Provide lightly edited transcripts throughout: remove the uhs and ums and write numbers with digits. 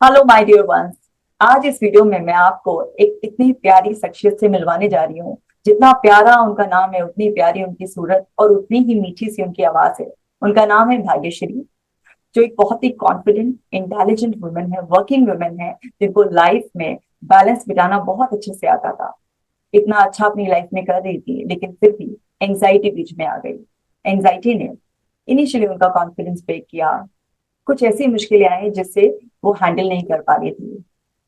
Hello my dear once. आज इस video में मैं आपको एक इतनी प्यारी शख्सियत से मिलवाने जा रही हूँ। जितना प्यारा उनका नाम है उतनी प्यारी उनकी सूरत और उतनी ही मीठी सी उनकी आवाज है। उनका नाम है भाग्यश्री, जो एक बहुत ही कॉन्फिडेंट इंटेलिजेंट वुमेन है, वर्किंग वुमेन है, जिनको लाइफ में बैलेंस बिठाना बहुत अच्छे से आता था। इतना अच्छा अपनी लाइफ में कर रही थी, लेकिन फिर भी एंजाइटी बीच में आ गई। एंजाइटी ने इनिशियली उनका कॉन्फिडेंस ब्रेक किया। कुछ ऐसी मुश्किलें आई जिससे वो हैंडल नहीं कर पा रही थी।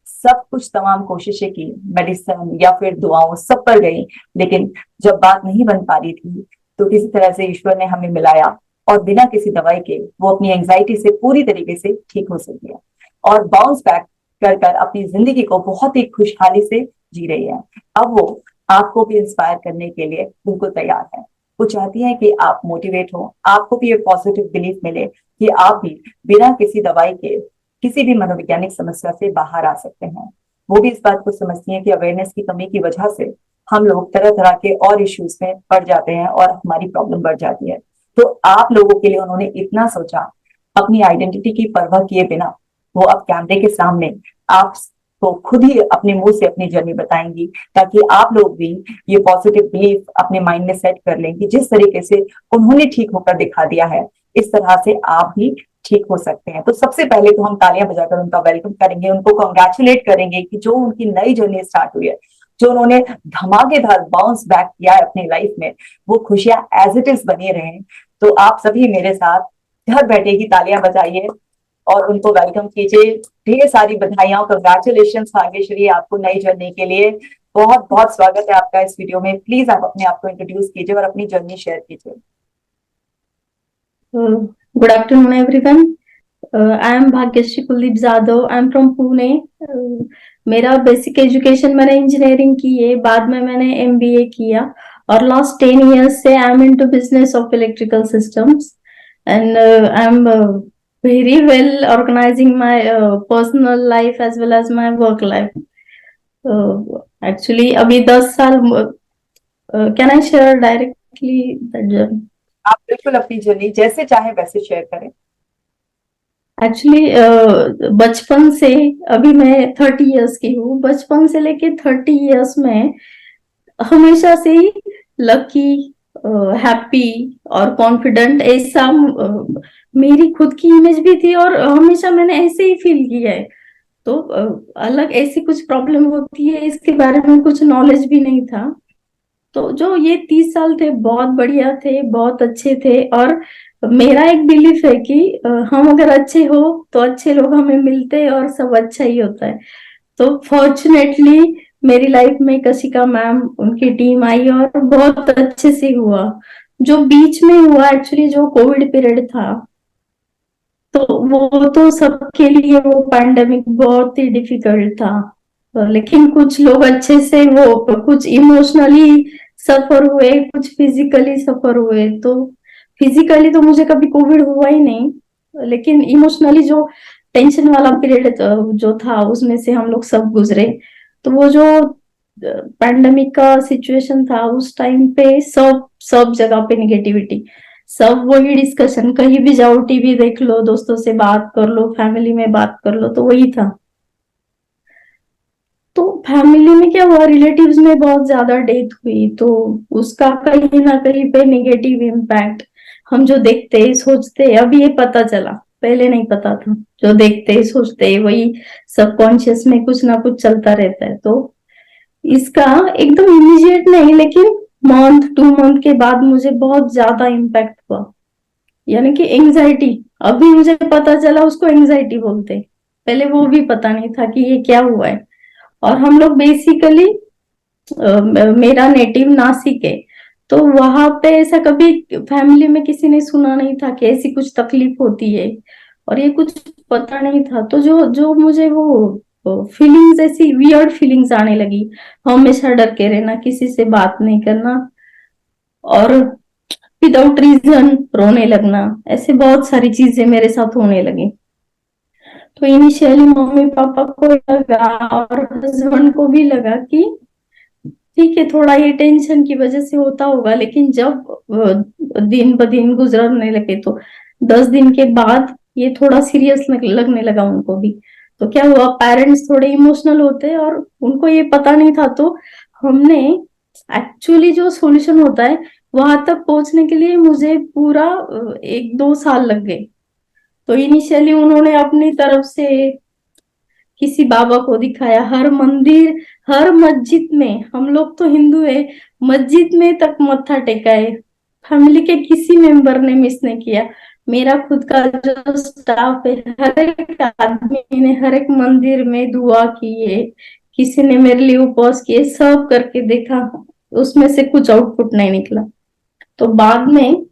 सब कुछ तमाम कोशिशें की, मेडिसिन या फिर दुआओं सब पर गई, लेकिन जब बात नहीं बन पा रही थी तो किसी तरह से ईश्वर ने हमें मिलाया और बिना किसी दवाई के वो अपनी एंजाइटी से पूरी तरीके से ठीक हो सकी है और बाउंस बैक कर कर अपनी जिंदगी को बहुत ही खुशहाली से जी रही है। अब वो आपको भी इंस्पायर करने के लिए बिल्कुल तैयार है। वो चाहती है कि आप मोटिवेट हो, आपको भी ये पॉजिटिव बिलीफ मिले कि आप भी बिना किसी दवाई के किसी भी मनोवैज्ञानिक समस्या से बाहर आ सकते हैं। वो भी इस बात को समझती है कि अवेयरनेस की कमी की वजह से हम लोग तरह तरह के और इश्यूज में पड़ जाते हैं और हमारी प्रॉब्लम बढ़ जाती है। तो आप लोगों के लिए उन्होंने इतना सोचा, अपनी आइडेंटिटी की परवाह किए बिना वो अब कैमरे के सामने आप को खुद ही अपने मुंह से अपनी जर्नी बताएंगी, ताकि आप लोग भी ये पॉजिटिव बिलीफ अपने माइंड में सेट कर लें कि जिस तरीके से उन्होंने ठीक होकर दिखा दिया है, इस तरह से आप भी ठीक हो सकते हैं। तो सबसे पहले तो हम तालियां बजाकर उनका वेलकम करेंगे, उनको कॉन्ग्रेचुलेट करेंगे कि जो उनकी नई जर्नी स्टार्ट हुई है, जो उन्होंने धमाकेदार बाउंस बैक किया है अपनी लाइफ में, वो खुशियां एज इट इज बनी रहे। तो आप सभी मेरे साथ घर बैठे ही तालियां बजाइए और उनको वेलकम कीजिए। ढेर सारी बधाइयां, कंग्रेचुलेशन भाग्यश्री, आपको नई जर्नी के लिए बहुत बहुत स्वागत है आपका इस वीडियो में। प्लीज आप अपने आप को इंट्रोड्यूस कीजिए और अपनी जर्नी शेयर कीजिए। Good afternoon, everyone. I am Bhagyashree Kuldeep Jadhav. I am from Pune. मेरा बेसिक एजुकेशन मैंने इंजीनियरिंग की है, बाद में मैंने एमबीए किया और लास्ट 10 years से I am into business of electrical systems and I am very well organizing my personal life as well as my work life. Actually, अभी 10 साल can I share directly that journey? आप बिल्कुल अपनी journey जैसे चाहे वैसे share करें। Actually बचपन से, अभी मैं 30 years की हूँ, बचपन से लेके 30 years में हमेशा से ही लकी, हैप्पी और कॉन्फिडेंट ऐसा मेरी खुद की इमेज भी थी और हमेशा मैंने ऐसे ही फील किया है। तो अलग ऐसी कुछ प्रॉब्लम होती है इसके बारे में कुछ नॉलेज भी नहीं था। तो जो ये 30 साल थे बहुत बढ़िया थे, बहुत अच्छे थे। और मेरा एक बिलीफ है कि हम अगर अच्छे हो तो अच्छे लोग हमें मिलते हैं और सब अच्छा ही होता है। तो फॉर्चुनेटली मेरी लाइफ में कशिका मैम, उनकी टीम आई और बहुत अच्छे से हुआ। जो बीच में हुआ एक्चुअली, जो कोविड पीरियड था, तो वो तो सबके लिए वो पैंडेमिक बहुत ही डिफिकल्ट था। लेकिन कुछ लोग अच्छे से, वो कुछ इमोशनली सफर हुए, कुछ फिजिकली सफर हुए। तो फिजिकली तो मुझे कभी कोविड हुआ ही नहीं, लेकिन इमोशनली जो टेंशन वाला पीरियड जो था उसमें से हम लोग सब गुजरे। तो वो जो पैंडेमिक का सिचुएशन था उस टाइम पे सब सब जगह पे निगेटिविटी, सब वही डिस्कशन, कहीं भी जाओ टीवी देख लो, दोस्तों से बात कर लो, फैमिली में बात कर लो, तो वही था। तो फैमिली में क्या हुआ, रिलेटिव्स में बहुत ज्यादा डेथ हुई, तो उसका कहीं ना कहीं पे नेगेटिव इम्पैक्ट हम जो देखते सोचते, अभी ये पता चला, पहले नहीं पता था। जो देखते सोचते वही सबकॉन्शियस में कुछ ना कुछ चलता रहता है। तो इसका एकदम इमीडिएट नहीं, लेकिन मंथ 2 मंथ के बाद मुझे बहुत ज्यादा इम्पैक्ट हुआ, यानी कि एंजाइटी। अभी मुझे पता चला उसको एंजाइटी बोलते, पहले वो भी पता नहीं था कि ये क्या हुआ है। और हम लोग बेसिकली, मेरा नेटिव नासिक है, तो वहां पे ऐसा कभी फैमिली में किसी ने सुना नहीं था कि ऐसी कुछ तकलीफ होती है, और ये कुछ पता नहीं था। तो जो जो मुझे वो फीलिंग्स, ऐसी वियर्ड फीलिंग्स आने लगी, हमेशा डर के रहना, किसी से बात नहीं करना, और विदाउट रीजन रोने लगना, ऐसे बहुत सारी चीजें मेरे साथ होने लगी। तो इनिशियली मम्मी पापा को लगा और हस्बैंड को भी लगा कि ठीक है, थोड़ा ये टेंशन की वजह से होता होगा। लेकिन जब दिन ब दिन गुजरने लगे तो 10 दिन के बाद ये थोड़ा सीरियस लगने लगा उनको भी। तो क्या हुआ, पेरेंट्स थोड़े इमोशनल होते हैं और उनको ये पता नहीं था, तो हमने एक्चुअली जो सॉल्यूशन होता है वहां तक पहुंचने के लिए मुझे पूरा 1-2 साल लग गए। तो इनिशियली उन्होंने अपनी तरफ से किसी बाबा को दिखाया, हर मंदिर, हर मस्जिद में, हम लोग तो हिंदू है, मस्जिद में तक मत्था टेका है। फैमिली के किसी मेंबर ने मिस नहीं किया। मेरा खुद का जो स्टाफ है, हर एक आदमी ने हर एक मंदिर में दुआ की है, किसी ने मेरे लिए उपवास किए, सब करके देखा, उसमें से कुछ आउटपुट नहीं निकला। तो बाद में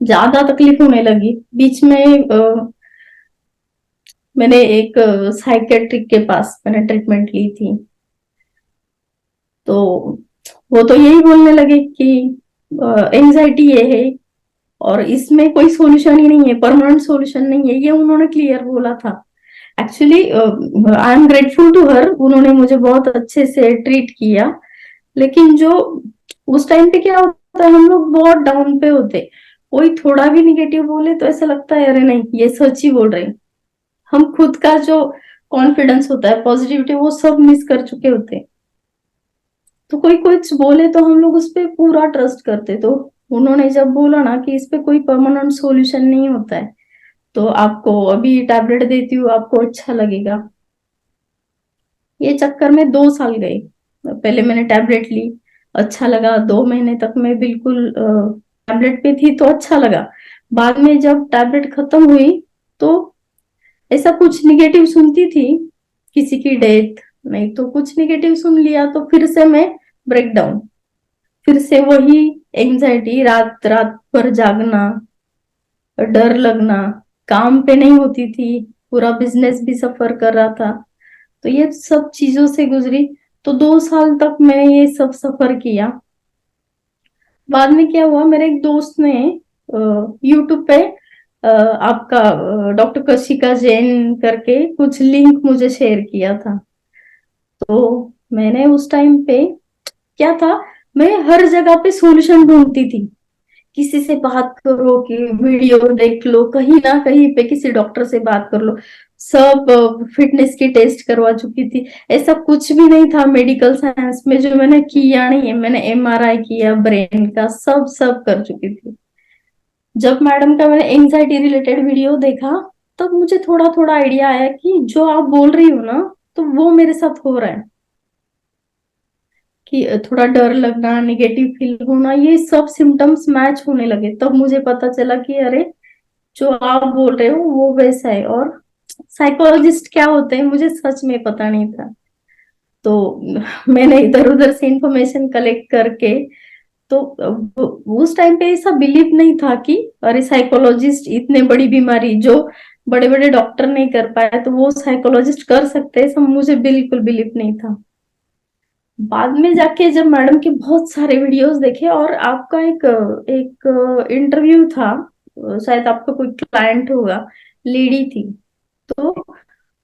ज्यादा तकलीफ होने लगी। बीच में मैंने एक साइकेट्रिक के पास मैंने ट्रीटमेंट ली थी। तो वो तो यही बोलने लगे कि एंजाइटी ये है और इसमें कोई सॉल्यूशन ही नहीं है, परमानेंट सॉल्यूशन नहीं है, ये उन्होंने क्लियर बोला था। Actually I am grateful to her, उन्होंने मुझे बहुत अच्छे से ट्रीट किया। लेकिन जो उस टाइम पे क्या होता है, हम लोग बहुत डाउन पे होते, कोई थोड़ा भी निगेटिव बोले तो ऐसा लगता है अरे नहीं ये सच ही बोल रहे हैं। हम खुद का जो कॉन्फिडेंस होता है, पॉजिटिविटी, वो सब मिस कर चुके होते हैं। तो कोई कुछ बोले तो हम लोग उस पे पूरा ट्रस्ट करते। तो उन्होंने जब बोला ना कि इस पे कोई परमानेंट सॉल्यूशन नहीं होता है, तो आपको अभी टैबलेट देती हूँ, आपको अच्छा लगेगा, ये चक्कर में 2 साल गए। पहले मैंने टैबलेट ली, अच्छा लगा, 2 महीने तक मैं बिल्कुल टैबलेट पे थी तो अच्छा लगा। बाद में जब टैबलेट खत्म हुई तो ऐसा कुछ निगेटिव सुनती थी, किसी की डेथ, नहीं तो कुछ निगेटिव सुन लिया तो फिर से मैं ब्रेक डाउन, फिर से वही एंजाइटी, रात रात भर जागना, डर लगना, काम पे नहीं होती थी, पूरा बिजनेस भी सफर कर रहा था। तो ये सब चीजों से गुजरी। तो 2 साल तक मैंने ये सब सफर किया। बाद में क्या हुआ, मेरे एक दोस्त ने यूट्यूब पे आपका डॉक्टर कशिका जैन करके कुछ लिंक मुझे शेयर किया था। तो मैंने उस टाइम पे क्या था, मैं हर जगह पे सॉल्यूशन ढूंढती थी, किसी से बात करो कि वीडियो देख लो, कहीं ना कहीं पे किसी डॉक्टर से बात कर लो, सब फिटनेस की टेस्ट करवा चुकी थी। ऐसा कुछ भी नहीं था मेडिकल साइंस में जो मैंने किया नहीं है। मैंने एमआरआई किया, ब्रेन का सब सब कर चुकी थी। जब मैडम का मैंने एंजाइटी रिलेटेड वीडियो देखा, तब मुझे थोड़ा थोड़ा आइडिया आया कि जो आप बोल रही हो ना, तो वो मेरे साथ हो रहा है, कि थोड़ा डर लगना, निगेटिव फील होना, ये सब सिम्टम्स मैच होने लगे। तब मुझे पता चला कि अरे जो आप बोल रहे हो वो वैसा है। और साइकोलॉजिस्ट क्या होते हैं मुझे सच में पता नहीं था। तो मैंने इधर उधर से इंफॉर्मेशन कलेक्ट करके, तो उस टाइम पे ऐसा बिलीव नहीं था कि अरे साइकोलॉजिस्ट इतने बड़ी बीमारी जो बड़े बड़े डॉक्टर नहीं कर पाए तो वो साइकोलॉजिस्ट कर सकते हैं, सब मुझे बिल्कुल बिलीव नहीं था। बाद में जाके जब मैडम के बहुत सारे वीडियोस देखे, और आपका एक एक इंटरव्यू था, शायद आपका कोई क्लाइंट होगा, लेडी थी, तो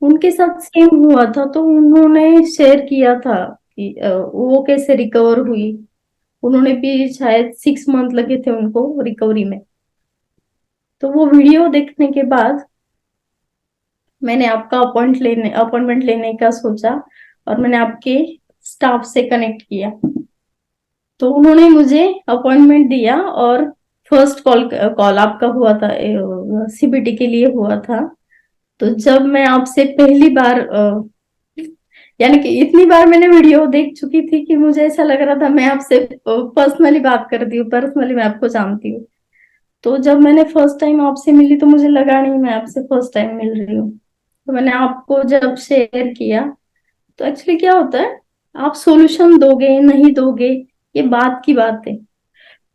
उनके साथ सेम हुआ था। तो उन्होंने शेयर किया था कि वो कैसे रिकवर हुई। उन्होंने भी शायद 6 मंथ लगे थे उनको रिकवरी में। तो वो वीडियो देखने के बाद मैंने आपका अपॉइंटमेंट लेने का सोचा, और मैंने आपके स्टाफ से कनेक्ट किया। तो उन्होंने मुझे अपॉइंटमेंट दिया, और फर्स्ट कॉल कॉल आपका हुआ था, सीबीटी के लिए हुआ था। तो जब मैं आपसे पहली बार यानी कि इतनी बार मैंने वीडियो देख चुकी थी कि मुझे ऐसा लग रहा था मैं आपसे पर्सनली बात करती हूँ, पर्सनली मैं आपको जानती हूँ। तो जब मैंने फर्स्ट टाइम आपसे मिली तो मुझे लगा नहीं मैं आपसे फर्स्ट टाइम मिल रही हूँ। तो मैंने आपको जब शेयर किया, तो एक्चुअली क्या होता है, आप सॉल्यूशन दोगे नहीं दोगे ये बात की बात है।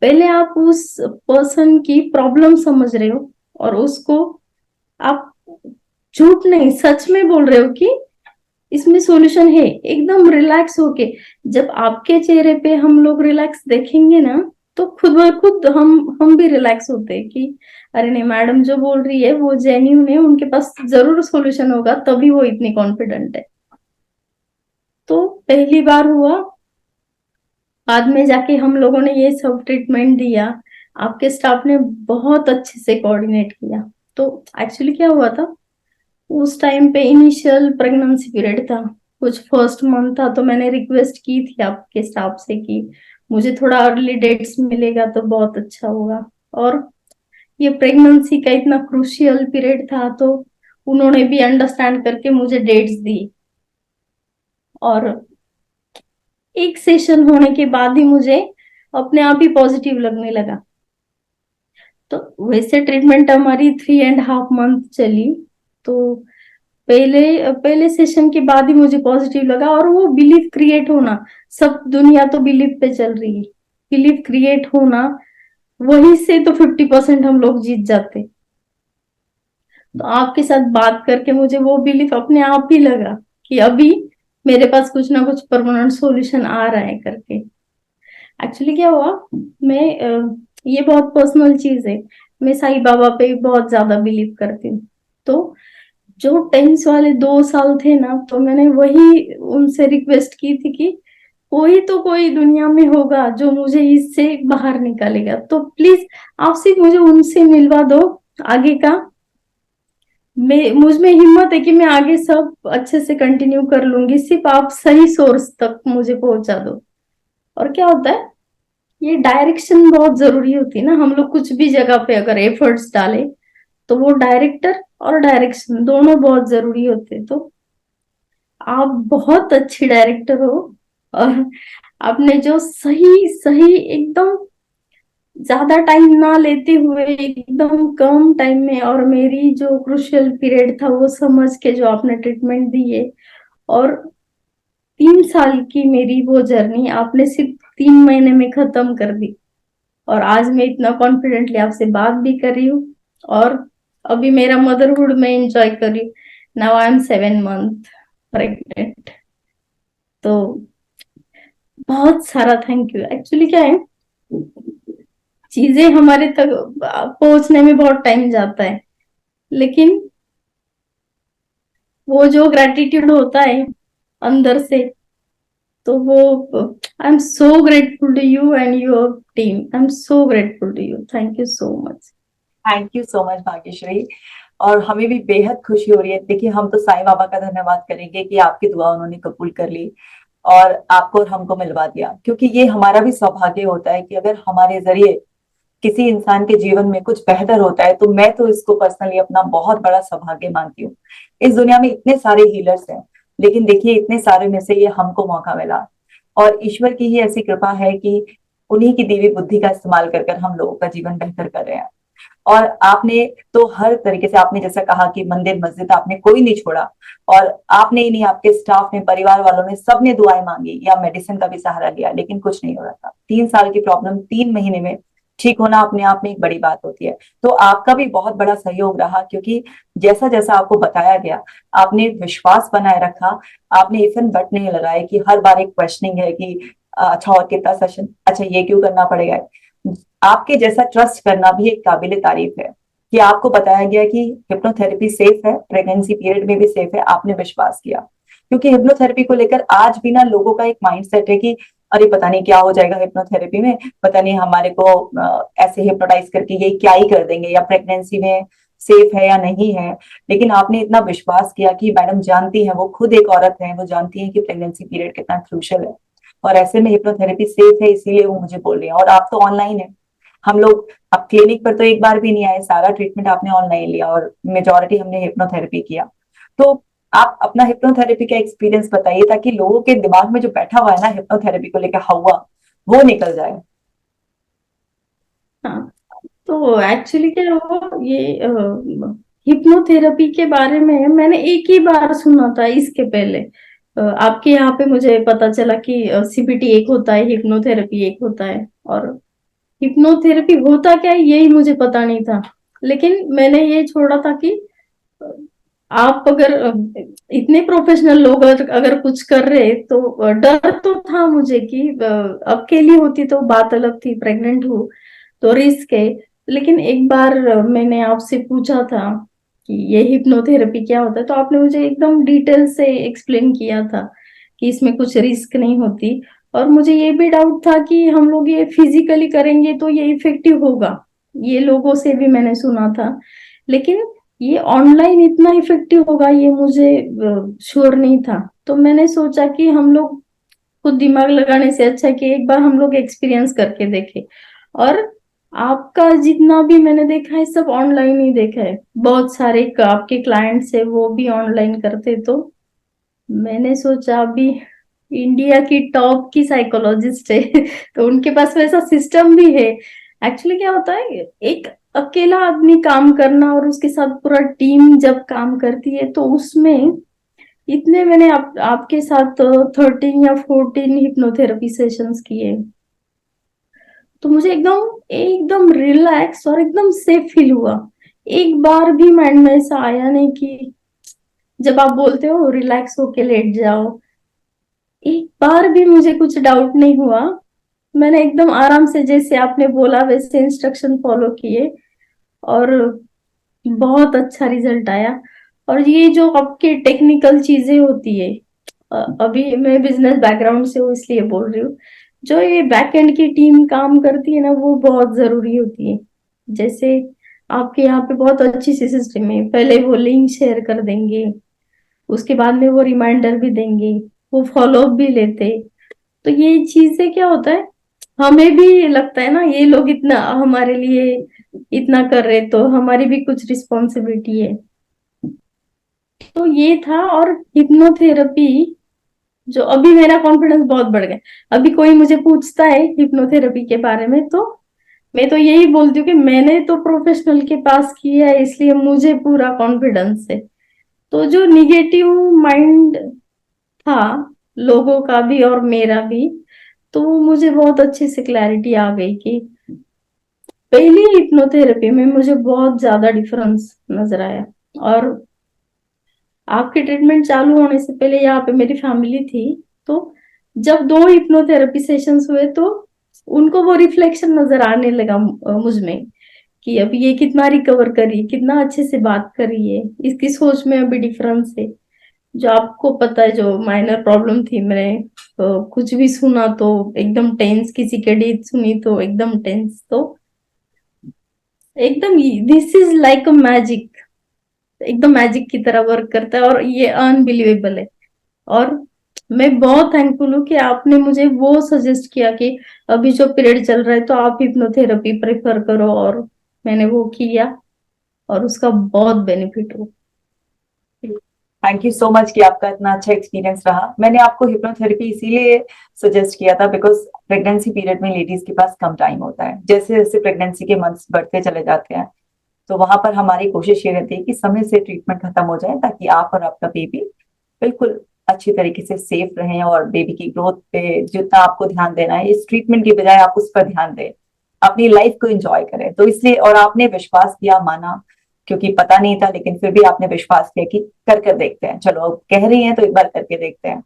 पहले आप उस पर्सन की प्रॉब्लम समझ रहे हो, और उसको आप झूठ नहीं सच में बोल रहे हो कि इसमें सॉल्यूशन है, एकदम रिलैक्स होके। जब आपके चेहरे पे हम लोग रिलैक्स देखेंगे ना, तो खुद ब खुद हम भी रिलैक्स होते हैं कि अरे नहीं, मैडम जो बोल रही है वो जेन्यून है, उनके पास जरूर सॉल्यूशन होगा, तभी वो इतनी कॉन्फिडेंट है। तो पहली बार हुआ, बाद में जाके हम लोगों ने ये सब ट्रीटमेंट दिया, आपके स्टाफ ने बहुत अच्छे से कोऑर्डिनेट किया। तो एक्चुअली क्या हुआ था, उस टाइम पे इनिशियल प्रेगनेंसी पीरियड था, कुछ फर्स्ट मंथ था, तो मैंने रिक्वेस्ट की थी आपके स्टाफ से कि मुझे थोड़ा अर्ली डेट्स मिलेगा तो बहुत अच्छा होगा। और ये प्रेगनेंसी का इतना क्रूशियल पीरियड था, तो उन्होंने भी अंडरस्टैंड करके मुझे डेट्स दी। और एक सेशन होने के बाद ही मुझे अपने आप ही पॉजिटिव लगने लगा। तो वैसे ट्रीटमेंट हमारी 3.5 मंथ चली। तो पहले पहले सेशन के बाद ही मुझे पॉजिटिव लगा, और वो बिलीफ क्रिएट होना, सब दुनिया तो बिलीफ पे चल रही है, बिलीफ क्रिएट होना, वही से तो 50% हम लोग जीत जाते। तो आपके साथ बात करके मुझे वो बिलीफ अपने आप ही लगा कि अभी मेरे पास कुछ ना कुछ परमानेंट सॉल्यूशन आ रहा है करके। एक्चुअली क्या हुआ, मैं ये बहुत पर्सनल चीज है, मैं साईं बाबा पे बहुत ज्यादा बिलीव करती हूँ। तो जो टेंस वाले 2 साल थे ना, तो मैंने वही उनसे रिक्वेस्ट की थी कि कोई तो कोई दुनिया में होगा जो मुझे इससे बाहर निकालेगा, तो प्लीज आप सिर्फ मुझे उनसे मिलवा दो। आगे का मैं, मुझ में हिम्मत है कि मैं आगे सब अच्छे से कंटिन्यू कर लूंगी, सिर्फ आप सही सोर्स तक मुझे पहुंचा दो। और क्या होता है, ये डायरेक्शन बहुत जरूरी होती है ना, हम लोग कुछ भी जगह पे अगर एफर्ट्स डालें तो वो डायरेक्टर और डायरेक्शन दोनों बहुत जरूरी होते हैं। तो आप बहुत अच्छी डायरेक्टर हो, और आपने जो सही सही एकदम ज्यादा टाइम ना लेते हुए एकदम कम टाइम में, और मेरी जो क्रुशियल पीरियड था वो समझ के जो आपने ट्रीटमेंट दी है, और 3 साल की मेरी वो जर्नी आपने सिर्फ 3 महीने में खत्म कर दी। और आज मैं इतना कॉन्फिडेंटली आपसे बात भी कर रही हूँ, और अभी मेरा मदरहुड में एंजॉय कर रही हूँ। Now I am 7 month pregnant. तो बहुत सारा थैंक यू। एक्चुअली क्या है, चीजें हमारे तक पहुंचने में बहुत टाइम जाता है, लेकिन वो जो ग्रेटिट्यूड होता है अंदर से, तो वो, I am so grateful to you and your team. I am so grateful to you, thank you so much. Thank you so much Bhagyashree. और हमें भी बेहद खुशी हो रही है। देखिए, हम तो साईं बाबा का धन्यवाद करेंगे कि आपकी दुआ उन्होंने कबूल कर ली और आपको और हमको मिलवा दिया, क्योंकि ये हमारा भी सौभाग्य होता है कि अगर हमारे जरिए किसी इंसान के जीवन में कुछ बेहतर होता है, तो मैं तो इसको पर्सनली अपना बहुत बड़ा सौभाग्य मानती हूँ। इस दुनिया में इतने सारे हीलर्स हैं, लेकिन देखिए इतने सारे में से ये हमको मौका मिला, और ईश्वर की ही ऐसी कृपा है कि उन्हीं की दी हुई बुद्धि का इस्तेमाल कर कर हम लोगों का जीवन बेहतर कर रहे हैं। और आपने तो हर तरीके से, आपने जैसा कहा कि मंदिर मस्जिद आपने कोई नहीं छोड़ा, और आपने ही नहीं, आपके स्टाफ ने, परिवार वालों ने, सबने दुआएं मांगी या मेडिसिन का भी सहारा लिया, लेकिन कुछ नहीं हो रहा था। 3 साल की प्रॉब्लम 3 महीने में ठीक होना अपने आप में एक बड़ी बात होती है। तो आपका भी बहुत बड़ा सहयोग रहा, क्योंकि जैसा जैसा आपको बताया गया, आपने विश्वास बनाए रखा, आपने इफन बट नहीं लगाए कि हर बार एक क्वेश्चनिंग है कि अच्छा और कितना सेशन, अच्छा ये क्यों करना पड़ेगा। आपके जैसा ट्रस्ट करना भी एक काबिल तारीफ है कि आपको बताया गया कि हिप्नोथेरेपी सेफ है, प्रेगनेंसी पीरियड में भी सेफ है, आपने विश्वास किया। क्योंकि हिप्नोथेरेपी को लेकर आज भी ना लोगों का एक माइंडसेट है कि अरे पता नहीं क्या हो जाएगा हिप्नोथेरेपी में, पता नहीं हमारे को ऐसे हिप्नोटाइज करके ये क्या ही कर देंगे, या प्रेगनेंसी में सेफ है या नहीं है। लेकिन आपने इतना विश्वास किया कि मैडम जानती है, वो खुद एक औरत है, वो जानती है कि प्रेगनेंसी पीरियड कितना क्रूशल है, और ऐसे में हिप्नोथेरेपी सेफ है, इसीलिए वो मुझे बोल रही है। और आप तो ऑनलाइन है, हम लोग अब क्लिनिक पर तो एक बार भी नहीं आए, सारा ट्रीटमेंट आपने ऑनलाइन लिया, और मेजोरिटी हमने हिप्नोथेरेपी किया। तो आप अपना हिप्नोथेरेपी का एक्सपीरियंस बताइए, ताकि लोगों के दिमाग में जो बैठा हुआ है ना हिप्नोथेरेपी को लेकर हवा, वो निकल जाए। हाँ, तो एक्चुअली क्या हुआ, ये हिप्नोथेरेपी के बारे में मैंने एक ही बार सुना था इसके पहले। आपके यहाँ पे मुझे पता चला कि सीबीटी एक होता है, हिप्नोथेरेपी एक होता है, और हिप्नोथेरेपी होता क्या है यही मुझे पता नहीं था। लेकिन मैंने ये छोड़ा था कि अ, आप अगर इतने प्रोफेशनल लोग अगर कुछ कर रहे, तो डर तो था मुझे कि अकेली होती तो बात अलग थी, प्रेग्नेंट हूँ तो रिस्क है। लेकिन एक बार मैंने आपसे पूछा था कि ये हिप्नोथेरेपी क्या होता है, तो आपने मुझे एकदम डिटेल से एक्सप्लेन किया था कि इसमें कुछ रिस्क नहीं होती। और मुझे ये भी डाउट था कि हम लोग ये फिजिकली करेंगे तो ये इफेक्टिव होगा, ये लोगों से भी मैंने सुना था। लेकिन ये ऑनलाइन इतना इफेक्टिव होगा ये मुझे श्योर नहीं था। तो मैंने सोचा कि हम लोग खुद दिमाग लगाने से अच्छा है कि एक बार हम लोग एक्सपीरियंस करके देखें। और आपका जितना भी मैंने देखा है सब ऑनलाइन ही देखा है, बहुत सारे आपके क्लाइंट्स है वो भी ऑनलाइन करते। तो मैंने सोचा अभी इंडिया की टॉप की साइकोलॉजिस्ट है तो उनके पास वैसा सिस्टम भी है। एक्चुअली क्या होता है, एक अकेला आदमी काम करना और उसके साथ पूरा टीम जब काम करती है तो उसमें इतने मैंने आपके साथ 13 या 14 हिप्नोथेरेपी सेशंस किए। तो मुझे एकदम एकदम रिलैक्स और एकदम सेफ फील हुआ। एक बार भी माइंड में ऐसा आया नहीं कि जब आप बोलते हो रिलैक्स होके लेट जाओ, एक बार भी मुझे कुछ डाउट नहीं हुआ। मैंने एकदम आराम से जैसे आपने बोला वैसे इंस्ट्रक्शन फॉलो किए और बहुत अच्छा रिजल्ट आया। और ये जो आपके टेक्निकल चीजें होती है, अभी मैं बिजनेस बैकग्राउंड से हूँ इसलिए बोल रही हूँ, जो ये बैक एंड की टीम काम करती है ना वो बहुत जरूरी होती है। जैसे आपके यहाँ पे बहुत अच्छी सी सिस्टम है, पहले वो लिंक शेयर कर देंगे, उसके बाद में वो रिमाइंडर भी देंगे, वो फॉलो अप भी लेते। तो ये चीजें क्या होता है, हमें भी लगता है ना ये लोग इतना हमारे लिए इतना कर रहे तो हमारी भी कुछ रिस्पॉन्सिबिलिटी है। तो ये था। और हिप्नोथेरेपी जो अभी मेरा कॉन्फिडेंस बहुत बढ़ गया। अभी कोई मुझे पूछता है हिप्नोथेरेपी के बारे में तो मैं तो यही बोलती हूँ कि मैंने तो प्रोफेशनल के पास किया है इसलिए मुझे पूरा कॉन्फिडेंस है। तो जो निगेटिव माइंड था लोगों का भी और मेरा भी, तो मुझे बहुत अच्छे से क्लैरिटी आ गई कि पहली हिप्नोथेरेपी में मुझे बहुत ज्यादा डिफरेंस नजर आया। और आपके ट्रीटमेंट चालू होने से पहले यहाँ पे मेरी फैमिली थी, तो जब दो हिप्नोथेरेपी सेशंस हुए तो उनको वो रिफ्लेक्शन नजर आने लगा मुझ में कि अब ये कितना रिकवर करी, कितना अच्छे से बात करी है, इसकी सोच में अभी डिफरेंस है। जो आपको पता है जो माइनर प्रॉब्लम थी, मैंने कुछ भी सुना तो एकदम टेंस, किसी के डेथ सुनी तो एकदम टेंस, तो एकदम this is like a magic, एकदम मैजिक की तरह वर्क करता है और ये अनबिलीवेबल है। और मैं बहुत थैंकफुल हूँ कि आपने मुझे वो सजेस्ट किया कि अभी जो पीरियड चल रहा है तो आप हिप्नोथेरेपी प्रेफर करो, और मैंने वो किया और उसका बहुत बेनिफिट हो। थैंक यू सो मच कि आपका इतना अच्छा एक्सपीरियंस रहा। मैंने आपको हिप्नोथेरेपी इसीलिए सजेस्ट किया था बिकॉज प्रेगनेंसी पीरियड में लेडीज के पास कम टाइम होता है। जैसे जैसे प्रेगनेंसी के मंथ्स बढ़ते चले जाते हैं तो वहां पर हमारी कोशिश ये रहती है कि समय से ट्रीटमेंट खत्म हो जाए ताकि आप और आपका बेबी बिल्कुल अच्छी तरीके से सेफ रहें और बेबी की ग्रोथ पे जितना आपको ध्यान देना है इस ट्रीटमेंट की बजाय आप उस पर ध्यान दें, अपनी लाइफ को एंजॉय करें। तो इसलिए और आपने विश्वास किया, माना, क्योंकि पता नहीं था लेकिन फिर भी आपने विश्वास किया कि कर कर देखते हैं, चलो अब कह रही हैं तो एक बार करके देखते हैं।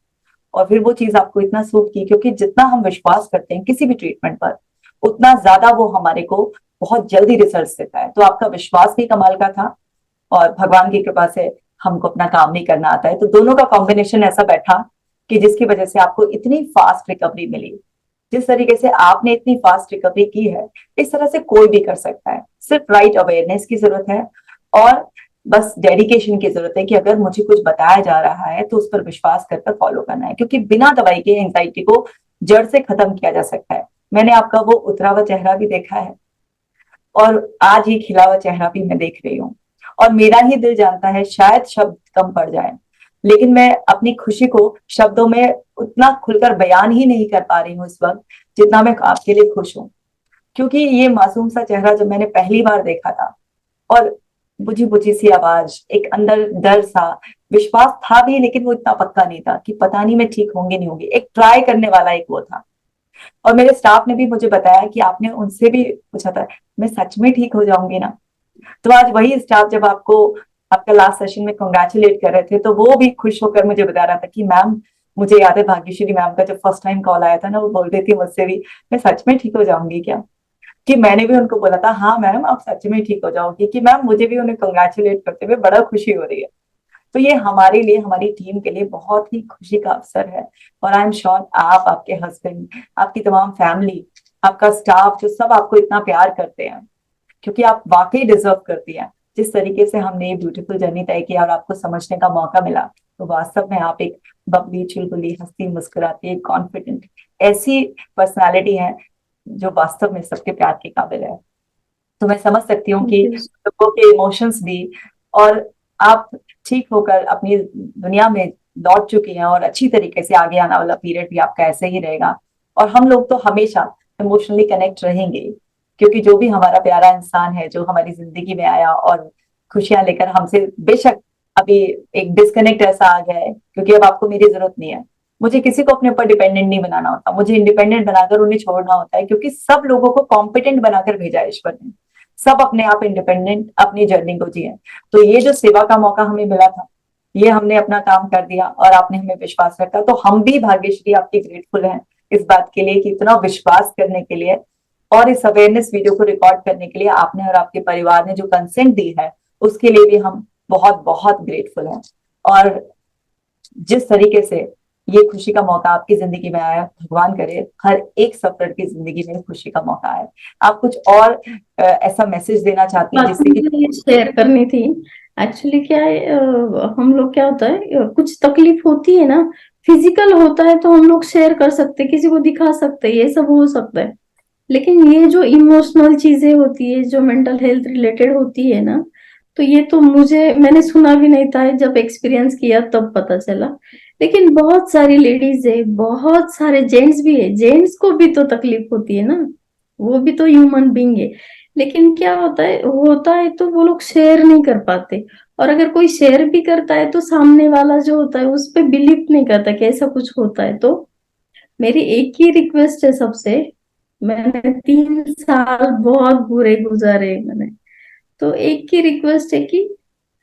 और फिर वो चीज आपको इतना सूट की क्योंकि जितना हम विश्वास करते हैं किसी भी ट्रीटमेंट पर उतना ज्यादा वो हमारे को बहुत जल्दी रिजल्ट देता है। तो आपका विश्वास भी कमाल का था और भगवान की कृपा से हमको अपना काम नहीं करना आता है, तो दोनों का कॉम्बिनेशन ऐसा बैठा कि जिसकी वजह से आपको इतनी फास्ट रिकवरी मिली। जिस तरीके से आपने इतनी फास्ट रिकवरी की है इस तरह से कोई भी कर सकता है। सिर्फ राइट अवेयरनेस की जरूरत है और बस डेडिकेशन की जरूरत है कि अगर मुझे कुछ बताया जा रहा है तो उस पर विश्वास कर फॉलो करना है, क्योंकि बिना दवाई के एंजाइटी को जड़ से खत्म किया जा सकता है। मैंने आपका वो उतरा हुआ चेहरा भी देखा है और आज ये खिला हुआ चेहरा भी मैं देख रही हूँ। और मेरा ही दिल जानता है शायद शब्द कम पड़ जाए लेकिन मैं अपनी खुशी को शब्दों में उतना खुलकर बयान ही नहीं कर पा रही हूँ इस वक्त जितना मैं आपके लिए खुश हूँ। क्योंकि ये मासूम सा चेहरा जब मैंने पहली बार देखा था और बुझी बुझी सी आवाज, एक अंदर डर सा, विश्वास था भी लेकिन वो इतना पक्का नहीं था कि पता नहीं मैं ठीक होंगी नहीं होंगी, एक ट्राई करने वाला एक वो था। और मेरे स्टाफ ने भी मुझे बताया कि आपने उनसे भी पूछा था मैं सच में ठीक हो जाऊंगी ना। तो आज वही स्टाफ जब आपको आपका लास्ट सेशन में कंग्रेचुलेट कर रहे थे तो वो भी खुश होकर मुझे बता रहा था कि मैम, मुझे याद है भाग्यश्री मैम का जब फर्स्ट टाइम कॉल आया था ना वो बोल रही थी मुझसे भी मैं सच में ठीक हो जाऊंगी क्या। कि मैंने भी उनको बोला था हाँ मैम आप सच में ठीक हो जाओगी, कि मैम मुझे भी उन्हें कंग्रेचुलेट करते हुए बड़ा खुशी हो रही है। तो ये हमारे लिए, हमारी टीम के लिए बहुत ही खुशी का अवसर है। और आई एम श्योर आप, आपके हस्बैंड, आपकी तमाम फैमिली, आपका स्टाफ जो सब आपको इतना प्यार करते हैं क्योंकि आप वाकई डिजर्व करती हैं। जिस तरीके से हमने ये ब्यूटीफुल जर्नी तय किया और आपको समझने का मौका मिला, तो वास्तव में आप एक बबली, चुलबुली, हंसती मुस्कुराती, कॉन्फिडेंट ऐसी पर्सनालिटी है जो वास्तव में सबके प्यार के काबिल है। तो मैं समझ सकती हूँ कि Thank you. लोगों के इमोशंस भी, और आप ठीक होकर अपनी दुनिया में लौट चुकी हैं और अच्छी तरीके से आगे आने वाला पीरियड भी आपका ऐसे ही रहेगा। और हम लोग तो हमेशा इमोशनली कनेक्ट रहेंगे, क्योंकि जो भी हमारा प्यारा इंसान है जो हमारी जिंदगी में आया और खुशियां लेकर हमसे, बेशक अभी एक डिस्कनेक्ट ऐसा आ गया है क्योंकि अब आपको मेरी जरूरत नहीं है। मुझे किसी को अपने ऊपर डिपेंडेंट नहीं बनाना होता, मुझे इंडिपेंडेंट बनाकर उन्हें छोड़ना होता है, क्योंकि सब लोगों को कॉम्पिटेंट बनाकर भेजा है ईश्वर ने। सब अपने आप इंडिपेंडेंट अपनी जर्नी को जिए। तो ये जो सेवा का मौका हमें मिला था, ये हमने अपना काम कर दिया और आपने हमें विश्वास रखा, तो हम भी भाग्यश्री आपकी ग्रेटफुल हैं इस बात के लिए कि इतना विश्वास करने के लिए और इस अवेयरनेस वीडियो को रिकॉर्ड करने के लिए आपने और आपके परिवार ने जो कंसेंट दी है, उसके लिए भी हम बहुत बहुत ग्रेटफुल हैं। और जिस तरीके से ये खुशी का मौका आपकी जिंदगी में आया, भगवान करे हर एक सफर की जिंदगी में खुशी का मौका आए। आप कुछ और ऐसा मैसेज देना चाहती हैं बात जिससे कि मुझे शेयर करनी थी। एक्चुअली क्या है, हम लोग क्या होता है, कुछ तकलीफ होती है ना, फिजिकल होता है तो हम लोग शेयर कर सकते हैं, किसी को दिखा सकते हैं, ये सब हो सकता है। लेकिन ये जो इमोशनल चीजें होती है, जो मेंटल हेल्थ रिलेटेड होती है ना, तो ये तो मैंने सुना भी नहीं था, जब एक्सपीरियंस किया तब पता चला। लेकिन बहुत सारी लेडीज है, बहुत सारे जेंट्स भी है, जेंट्स को भी तो तकलीफ होती है ना, वो भी तो ह्यूमन बींग है। लेकिन क्या होता है तो वो लोग शेयर नहीं कर पाते। और अगर कोई शेयर भी करता है तो सामने वाला जो होता है उस पर बिलीव नहीं करता कि ऐसा कुछ होता है। तो मेरी एक ही रिक्वेस्ट है सबसे, मैंने 3 साल बहुत बुरे गुजारे मैंने, तो एक ही रिक्वेस्ट है कि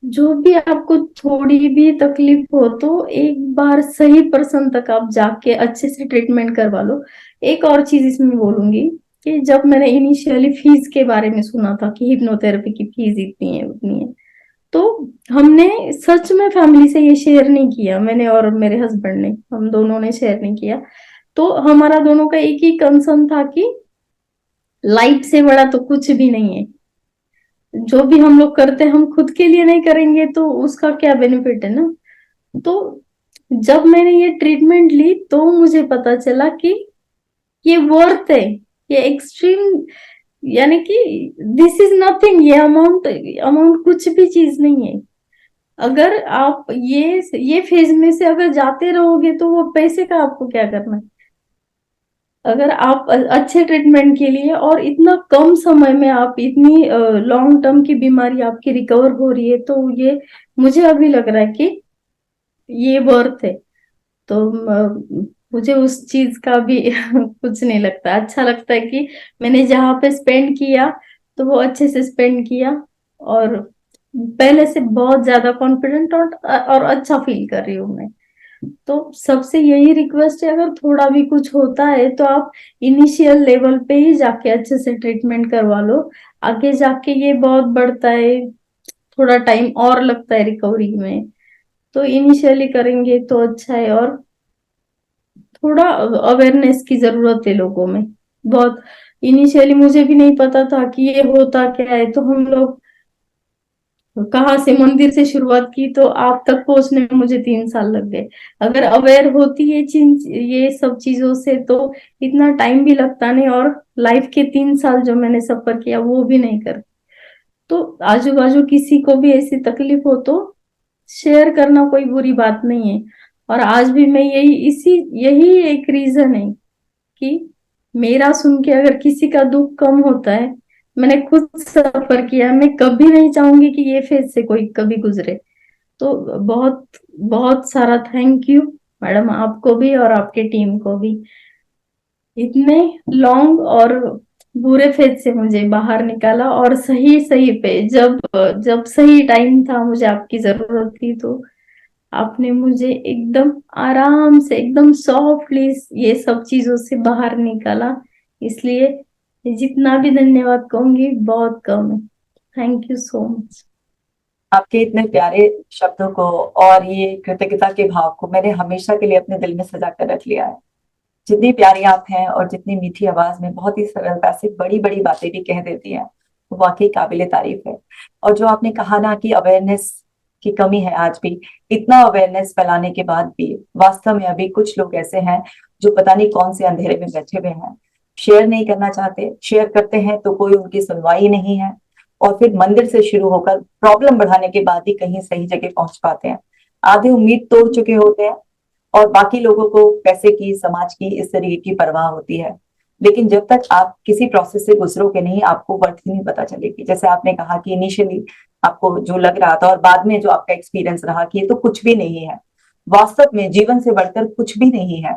जो भी आपको थोड़ी भी तकलीफ हो तो एक बार सही पर्सन तक आप जाके अच्छे से ट्रीटमेंट करवा लो। एक और चीज इसमें बोलूंगी कि जब मैंने इनिशियली फीस के बारे में सुना था कि हिप्नोथेरेपी की फीस इतनी है उतनी है, तो हमने सच में फैमिली से ये शेयर नहीं किया, मैंने और मेरे हस्बैंड ने, हम दोनों ने शेयर नहीं किया। तो हमारा दोनों का एक ही कंसर्न था कि लाइफ से बड़ा तो कुछ भी नहीं है। जो भी हम लोग करते हैं हम खुद के लिए नहीं करेंगे तो उसका क्या बेनिफिट है ना। तो जब मैंने ये ट्रीटमेंट ली तो मुझे पता चला कि ये वर्थ है, ये एक्सट्रीम, यानी कि दिस इज नथिंग, ये अमाउंट अमाउंट कुछ भी चीज नहीं है। अगर आप ये फेज में से अगर जाते रहोगे तो वो पैसे का आपको क्या करना है। अगर आप अच्छे ट्रीटमेंट के लिए और इतना कम समय में आप इतनी लॉन्ग टर्म की बीमारी आपकी रिकवर हो रही है, तो ये मुझे अभी लग रहा है कि ये वर्थ है। तो मुझे उस चीज का भी कुछ नहीं लगता, अच्छा लगता है कि मैंने जहाँ पे स्पेंड किया तो वो अच्छे से स्पेंड किया, और पहले से बहुत ज्यादा कॉन्फिडेंट और अच्छा फील कर रही हूँ मैं। तो सबसे यही रिक्वेस्ट है, अगर थोड़ा भी कुछ होता है तो आप इनिशियल लेवल पे ही जाके अच्छे से ट्रीटमेंट करवा लो। आगे जाके ये बहुत बढ़ता है, थोड़ा टाइम और लगता है रिकवरी में, तो इनिशियली करेंगे तो अच्छा है। और थोड़ा अवेयरनेस की जरूरत है लोगों में बहुत। इनिशियली मुझे भी नहीं पता था कि ये होता क्या है, तो हम लोग कहाँ से मंदिर से शुरुआत की तो आप तक पहुंचने में मुझे 3 साल लग गए। अगर अवेयर होती ये सब चीजों से तो इतना टाइम भी लगता नहीं, और लाइफ के 3 साल जो मैंने सफर किया वो भी नहीं कर। तो आजू बाजू किसी को भी ऐसी तकलीफ हो तो शेयर करना कोई बुरी बात नहीं है। और आज भी मैं यही एक रीजन है कि मेरा सुन के अगर किसी का दुख कम होता है, मैंने खुद सफर किया, मैं कभी नहीं चाहूंगी कि ये फेज से कोई कभी गुजरे। तो बहुत बहुत सारा थैंक यू मैडम, आपको भी और आपके टीम को भी, इतने लॉन्ग और बुरे फेज से मुझे बाहर निकाला, और सही सही पे जब जब सही टाइम था, मुझे आपकी जरूरत थी, तो आपने मुझे एकदम आराम से, एकदम सॉफ्टली ये सब चीजों से बाहर निकाला। इसलिए जितना भी धन्यवाद कहूंगी बहुत कम है। Thank you so much. आपके इतने प्यारे शब्दों को और ये कृतज्ञता के भाव को मैंने हमेशा के लिए अपने दिल में सजा कर रख लिया है। जितनी प्यारी आप हैं और जितनी मीठी आवाज में बहुत ही सरलता से बड़ी बड़ी बातें भी कह देती हैं, वो वाकई काबिले तारीफ है। और जो आपने कहा ना कि अवेयरनेस की कमी है आज भी, इतना अवेयरनेस फैलाने के बाद भी वास्तव में अभी कुछ लोग ऐसे हैं जो पता नहीं कौन से अंधेरे में बैठे हुए हैं, शेयर नहीं करना चाहते, शेयर करते हैं तो कोई उनकी सुनवाई नहीं है, और फिर मंदिर से शुरू होकर प्रॉब्लम बढ़ाने के बाद ही कहीं सही जगह पहुंच पाते हैं। आधे उम्मीद तोड़ चुके होते हैं, और बाकी लोगों को पैसे की, समाज की इस तरीके की परवाह होती है। लेकिन जब तक आप किसी प्रोसेस से गुजरोगे नहीं, आपको वर्थ ही नहीं पता चलेगी। जैसे आपने कहा कि इनिशियली आपको जो लग रहा था और बाद में जो आपका एक्सपीरियंस रहा कि ये तो कुछ भी नहीं है, वास्तव में जीवन से बढ़कर कुछ भी नहीं है।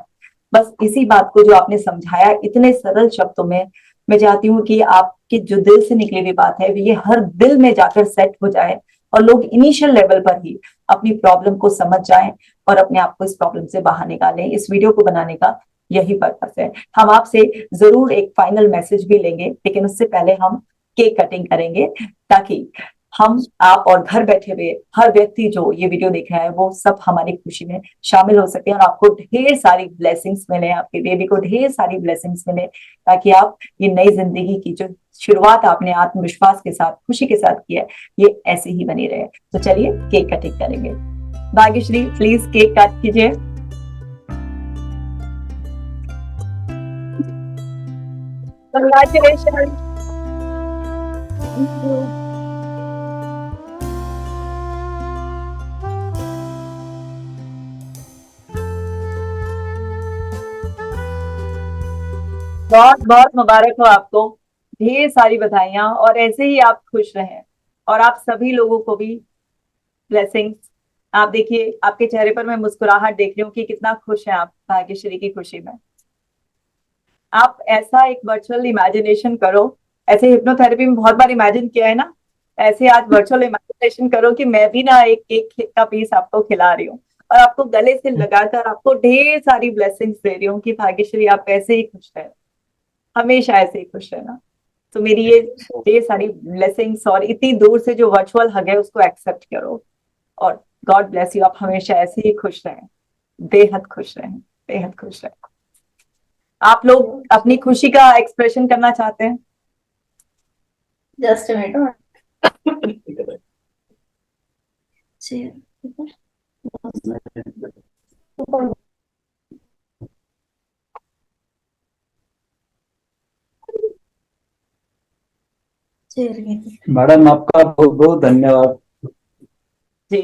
बस इसी बात को जो आपने समझाया इतने सरल शब्दों में, मैं चाहती हूँ कि आपके जो दिल से निकली हुई बात है ये हर दिल में जाकर सेट हो जाए, और लोग इनिशियल लेवल पर ही अपनी प्रॉब्लम को समझ जाएं और अपने आप को इस प्रॉब्लम से बाहर निकालें। इस वीडियो को बनाने का यही पर्पस है। हम आपसे जरूर एक फाइनल मैसेज भी लेंगे, लेकिन उससे पहले हम केक कटिंग करेंगे, ताकि हम, आप और घर बैठे हुए हर व्यक्ति जो ये वीडियो देख रहा है वो सब हमारी खुशी में शामिल हो सके, और आपको ढेर सारी ब्लेसिंग्स मिले, आपके बेबी को ढेर सारी ब्लेसिंग्स मिले, ताकि आप ये नई जिंदगी की जो शुरुआत आपने आत्मविश्वास के साथ, खुशी के साथ की है, ये ऐसे ही बनी रहे। तो चलिए केक कटिंग करेंगे। भाग्यश्री प्लीज केक कट कीजिए। कंग्रेचुलेशन। बहुत बहुत मुबारक हो आपको, ढेर सारी बधाइयां, और ऐसे ही आप खुश रहें, और आप सभी लोगों को भी ब्लेसिंग्स। आप देखिए, आपके चेहरे पर मैं मुस्कुराहट देख रही हूँ कि कितना खुश हैं आप भाग्यश्री की खुशी में। आप ऐसा एक वर्चुअल इमेजिनेशन करो, ऐसे हिप्नोथेरेपी में बहुत बार इमेजिन किया है ना, ऐसे आज वर्चुअल इमेजिनेशन करो कि मैं भी ना एक केक का पीस आपको खिला रही हूँ, और आपको गले से लगाकर आपको ढेर सारी ब्लेसिंग्स दे रही हूँ कि भाग्यश्री आप ऐसे ही खुश रहे, हमेशा ऐसे ही खुश रहना। तो मेरी ये सारी ब्लेसिंग्स और इतनी दूर से जो वर्चुअल हग है उसको एक्सेप्ट करो, और गॉड ब्लेस यू। आप हमेशा ऐसे ही खुश रहें, बेहद खुश रहें, बेहद खुश रहें। आप लोग अपनी खुशी का एक्सप्रेशन करना चाहते हैं? Just minute. मैडम आपका बहुत बहुत धन्यवाद। जी,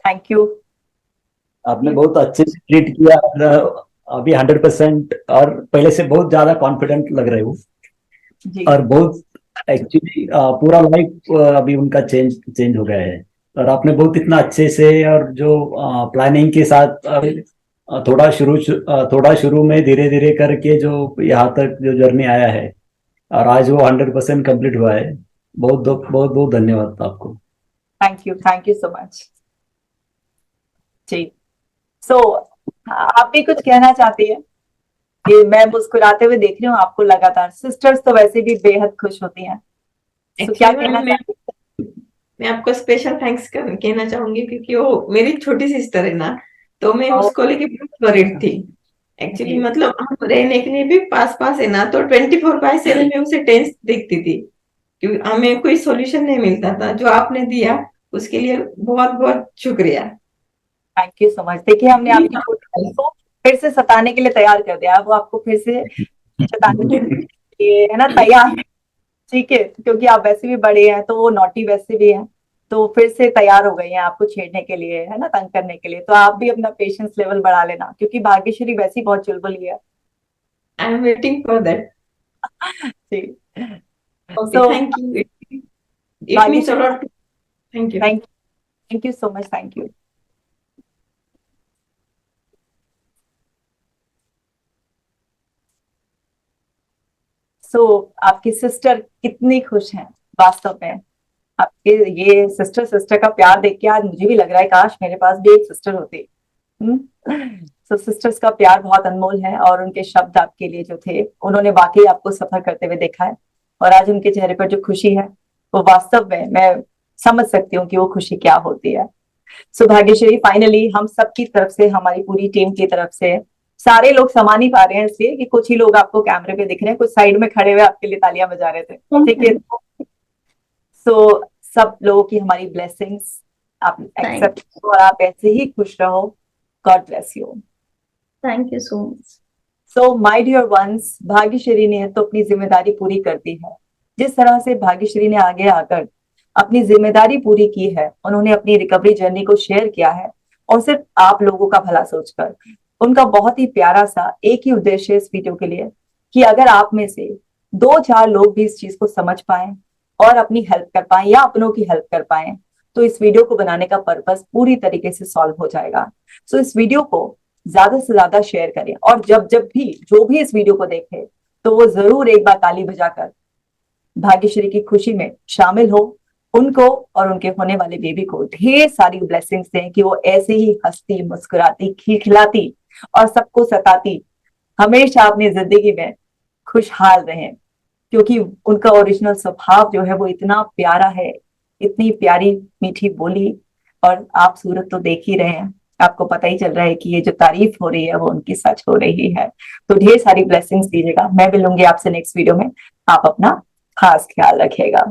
थैंक यू। आपने बहुत अच्छे से ट्रीट किया, और अभी 100% और पहले से बहुत ज्यादा कॉन्फिडेंट लग रहे हो, जी और बहुत एक्चुअली पूरा लाइफ अभी उनका चेंज चेंज हो गया है। और आपने बहुत इतना अच्छे से और जो प्लानिंग के साथ थोड़ा शुरू में धीरे धीरे करके जो यहाँ तक जो जर्नी आया है, और आज वो 100% कंप्लीट हुआ है। बहुत बहुत बहुत धन्यवाद आपको। Thank you so much. जी, सो आप भी कुछ कहना चाहती है? कि मैं मुस्कुराते हुए देख रही हूँ आपको लगातार, सिस्टर्स तो वैसे भी बेहद खुश होती हैं, तो क्या एक्चुअली कहना मैं चाहती हैं? मैं आपको स्पेशल थैंक्स कहना चाहूंगी, क्योंकि वो मेरी छोटी सिस्टर है ना, तो मैं ओ, उसको लेके बहुत वरीड थी। एक्चुअली जी मतलब हम रहने के लिए भी पास पास है ना, तो 24/7 में उसे टेंस दिखती थी, क्योंकि हमें कोई सॉल्यूशन नहीं मिलता था। जो आपने दिया उसके लिए बहुत बहुत शुक्रिया। Thank you so much. देखिए, हमने आपकी छोटी बहन को फिर से सताने के लिए तैयार कर दिया, वो आपको फिर से सताने के लिए है ना तैयार, ठीक है, क्योंकि आप वैसे भी बड़े हैं तो वो नॉटी वैसे भी हैं, तो फिर से तैयार हो गई हैं आपको छेड़ने के लिए, है ना, तंग करने के लिए। तो आप भी अपना पेशेंस लेवल बढ़ा लेना, क्योंकि भाग्यश्री वैसे ही बहुत चुलबुली है। I am waiting for that. जी, okay, so thank you, it means a Bhagyashree, lot. Thank you. Thank you so much, thank you. So आपकी सिस्टर कितनी खुश हैं वास्तव में, आपके ये सिस्टर सिस्टर का प्यार देख के आज मुझे भी लग रहा है काश मेरे पास भी एक सिस्टर होती। तो सिस्टर्स का प्यार बहुत अनमोल है, और उनके शब्द आपके लिए जो थे, उन्होंने वाकई आपको सफर करते हुए देखा है, और आज उनके चेहरे पर जो खुशी है वो वास्तव में मैं समझ सकती हूँ कि वो खुशी क्या होती है। सो भाग्यश्री, फाइनली हम सबकी तरफ से, हमारी पूरी टीम की तरफ से, सारे लोग समा नहीं पा रहे हैं इसलिए कि कुछ ही लोग आपको कैमरे पे दिख रहे हैं, कुछ साइड में खड़े हुए आपके लिए तालियां बजा रहे थे, ठीक है। सो सब लोगों की हमारी ब्लेसिंग्स आप एक्सेप्ट करो और आप ऐसे ही खुश रहो। God bless you. Thank you so much. So my dear ones, Bhagyashree ने तो अपनी जिम्मेदारी पूरी कर दी है। जिस तरह से भाग्यश्री ने आगे आकर अपनी जिम्मेदारी पूरी की है, उन्होंने अपनी रिकवरी जर्नी को शेयर किया है और सिर्फ आप लोगों का भला सोचकर। उनका बहुत ही प्यारा सा एक ही उद्देश्य है इस वीडियो के लिए कि अगर आप में से 2-4 लोग भी इस चीज को समझ पाए और अपनी हेल्प कर पाए या अपनों की हेल्प कर पाए, तो इस वीडियो को बनाने का पर्पस पूरी तरीके से सॉल्व हो जाएगा। सो इस वीडियो को ज्यादा से ज्यादा शेयर करें और जब जब भी जो भी इस वीडियो को देखे तो वो जरूर एक बार ताली बजाकर भाग्यश्री की खुशी में शामिल हो। उनको और उनके होने वाले बेबी को ढेर सारी ब्लेसिंग्स दें कि वो ऐसे ही हंसती, मुस्कुराती, खिलखिलाती और सबको सताती हमेशा अपनी जिंदगी में खुशहाल रहें, क्योंकि उनका ओरिजिनल स्वभाव जो है वो इतना प्यारा है, इतनी प्यारी मीठी बोली। और आप सूरत तो देख ही रहे हैं, आपको पता ही चल रहा है कि ये जो तारीफ हो रही है वो उनकी सच हो रही है। तो ढेर सारी ब्लेसिंग्स दीजिएगा। मैं मिलूंगी आपसे नेक्स्ट वीडियो में। आप अपना खास ख्याल रखिएगा।